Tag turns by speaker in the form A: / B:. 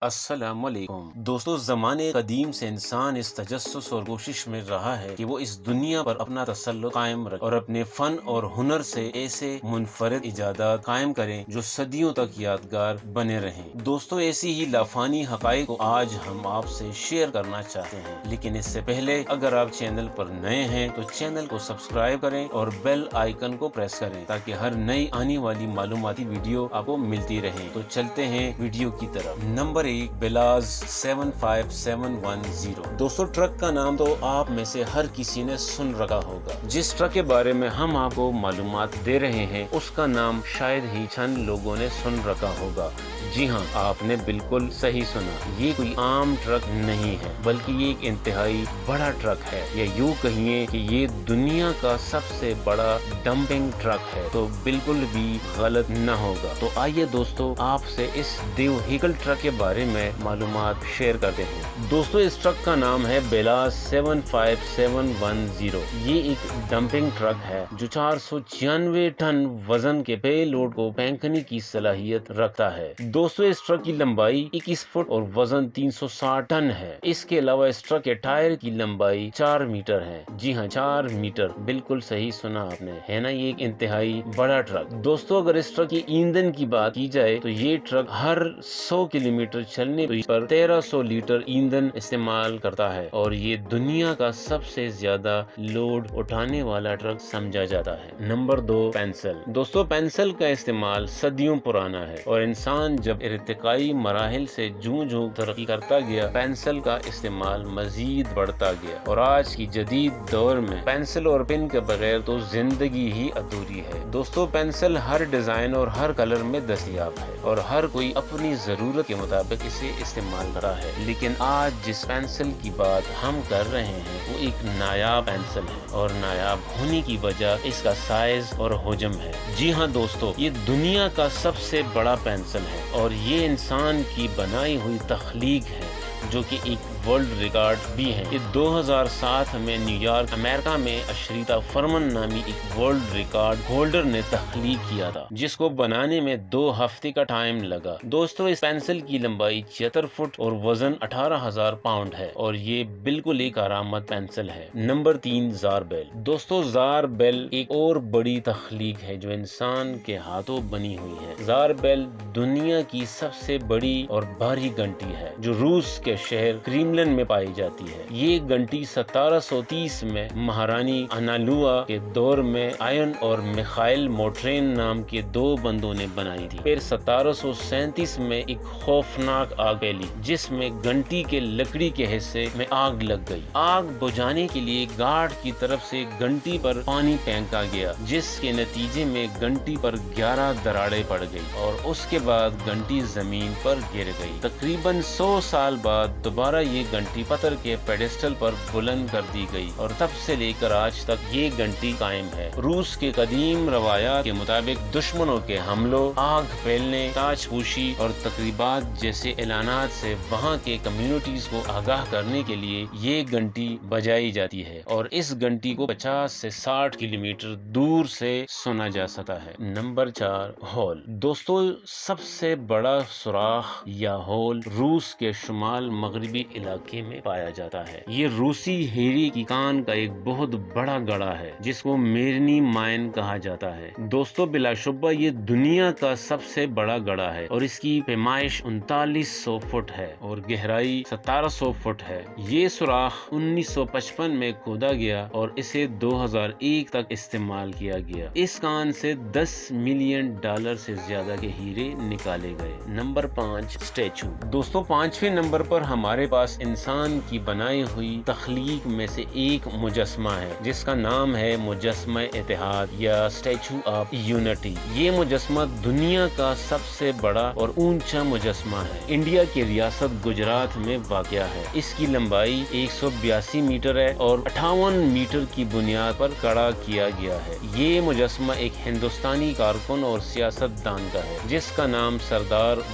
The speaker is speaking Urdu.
A: السلام علیکم دوستو، زمانے قدیم سے انسان اس تجسس اور کوشش میں رہا ہے کہ وہ اس دنیا پر اپنا تسلط قائم رکھے اور اپنے فن اور ہنر سے ایسے منفرد ایجادات قائم کریں جو صدیوں تک یادگار بنے رہیں۔ دوستو، ایسی ہی لافانی حقائق کو آج ہم آپ سے شیئر کرنا چاہتے ہیں، لیکن اس سے پہلے اگر آپ چینل پر نئے ہیں تو چینل کو سبسکرائب کریں اور بیل آئیکن کو پریس کریں تاکہ ہر نئی آنے والی معلوماتی ویڈیو آپ کو ملتی رہے۔ تو چلتے ہیں ویڈیو کی طرف۔ Number 1، BelAZ 75710۔ دوستو، ٹرک کا نام تو آپ میں سے ہر کسی نے سن رکھا ہوگا۔ جس ٹرک کے بارے میں ہم آپ کو معلومات دے رہے ہیں اس کا نام شاید ہی چند لوگوں نے سن رکھا ہوگا۔ جی ہاں، آپ نے بالکل صحیح سنا، یہ کوئی عام ٹرک نہیں ہے بلکہ یہ ایک انتہائی بڑا ٹرک ہے، یا یوں کہیے کہ یہ دنیا کا سب سے بڑا ڈمپنگ ٹرک ہے، تو بالکل بھی غلط نہ ہوگا۔ تو آئیے دوستو، آپ سے اس وہیکل ٹرک کے بارے میں معلومات شیئر کرتے ہیں۔ دوستو، اس ٹرک کا نام ہے بیلاز 75710۔ یہ ایک ڈمپنگ ٹرک ہے جو 496 ٹن وزن کے پے لوڈ کو پھینکنے کی صلاحیت رکھتا ہے۔ دوستو، اس ٹرک کی لمبائی 21 فٹ اور وزن 360 ٹن ہے۔ اس کے علاوہ اس ٹرک کے ٹائر کی لمبائی 4 میٹر ہے۔ جی ہاں، 4 میٹر، بالکل صحیح سنا آپ نے، ہے نا، یہ ایک انتہائی بڑا ٹرک۔ دوستو، اگر اس ٹرک کی ایندھن کی بات کی جائے تو یہ ٹرک ہر 100 کلومیٹر چلنے پر 1300 لیٹر ایندھن استعمال کرتا ہے، اور یہ دنیا کا سب سے زیادہ لوڈ اٹھانے والا ٹرک سمجھا جاتا ہے۔ Number 2، pencil. دوستو، پینسل کا استعمال صدیوں پرانا ہے، اور انسان جب ارتقائی مراحل سے جوں ترقی کرتا گیا، پینسل کا استعمال مزید بڑھتا گیا، اور آج کی جدید دور میں پینسل اور پن کے بغیر تو زندگی ہی ادھوری ہے۔ دوستو، پینسل ہر ڈیزائن اور ہر کلر میں دستیاب ہے، اور ہر کوئی اپنی ضرورت کے مطابق اسے استعمال کرتا ہے، لیکن آج جس پینسل کی بات ہم کر رہے ہیں وہ ایک نایاب پینسل ہے، اور نایاب ہونے کی وجہ اس کا سائز اور حجم ہے۔ جی ہاں دوستو، یہ دنیا کا سب سے بڑا پینسل ہے، اور یہ انسان کی بنائی ہوئی تخلیق ہے جو کہ ایک ورلڈ ریکارڈ بھی ہے۔ یہ 2007 میں نیو یارک، امریکہ میں اشریتا فرمن نامی ایک ورلڈ ریکارڈ ہولڈر نے تخلیق کیا تھا، جس کو بنانے میں 2 ہفتے کا ٹائم لگا۔ دوستو، اس پینسل کی لمبائی 76 فٹ اور وزن 18,000 پاؤنڈ ہے، اور یہ بالکل ایک کارآمد پینسل ہے۔ نمبر 3، زاربیل۔ دوستو، زاربیل ایک اور بڑی تخلیق ہے جو انسان کے ہاتھوں بنی ہوئی ہے۔ زاربیل دنیا کی سب سے بڑی اور بھاری گھنٹی ہے جو روس کے شہر کریملن میں پائی جاتی ہے۔ یہ گھنٹی 1730 میں مہارانی انالوا کے دور میں آئن اور میخائل موٹرین نام کے 2 بندوں نے بنائی تھی۔ پھر 1737 میں ایک خوفناک آگ پھیلی جس میں گھنٹی کے لکڑی کے حصے میں آگ لگ گئی۔ آگ بجھانے کے لیے گارڈ کی طرف سے گھنٹی پر پانی پھینکا گیا، جس کے نتیجے میں گھنٹی پر 11 دراڑیں پڑ گئی، اور اس کے بعد گھنٹی زمین پر گر گئی۔ تقریباً 100 سال بعد دوبارہ یہ گھنٹی پتھر کے پیڈسٹل پر بلند کر دی گئی، اور تب سے لے کر آج تک یہ گھنٹی قائم ہے۔ روس کے قدیم روایات کے مطابق دشمنوں کے حملوں، آگ پھیلنے، تاج پوشی اور تقریبات جیسے اعلانات سے وہاں کے کمیونٹیز کو آگاہ کرنے کے لیے یہ گھنٹی بجائی جاتی ہے، اور اس گھنٹی کو 50 سے 60 کلومیٹر دور سے سنا جا سکتا ہے۔ Number 4، whole. دوستو، سب سے بڑا سوراخ یا ہول روس کے شمال مغربی علاقے میں پایا جاتا ہے۔ یہ روسی ہیرے کی کان کا ایک بہت بڑا گڑھا ہے جس کو میرنی مائن کہا جاتا ہے۔ دوستو، بلا شبہ یہ دنیا کا سب سے بڑا گڑھا ہے، اور اس کی پیمائش 3900 فٹ ہے اور گہرائی 1700 فٹ ہے۔ یہ سوراخ 1955 میں کھودا گیا اور اسے 2001 تک استعمال کیا گیا۔ اس کان سے $10 ملین سے زیادہ کے ہیرے نکالے گئے۔ Number 5، statue. دوستو، 5ویں نمبر پر ہمارے پاس انسان کی بنائی ہوئی تخلیق میں سے ایک مجسمہ ہے جس کا نام ہے مجسمہ اتحاد یا اسٹیچو آف یونٹی۔ یہ مجسمہ دنیا کا سب سے بڑا اور اونچا مجسمہ ہے۔ انڈیا کی ریاست گجرات میں واقع ہے۔ اس کی لمبائی 182 میٹر ہے اور 58 میٹر کی بنیاد پر کھڑا کیا گیا ہے۔ یہ مجسمہ ایک ہندوستانی کارکن اور سیاست دان کا ہے جس کا نام سردار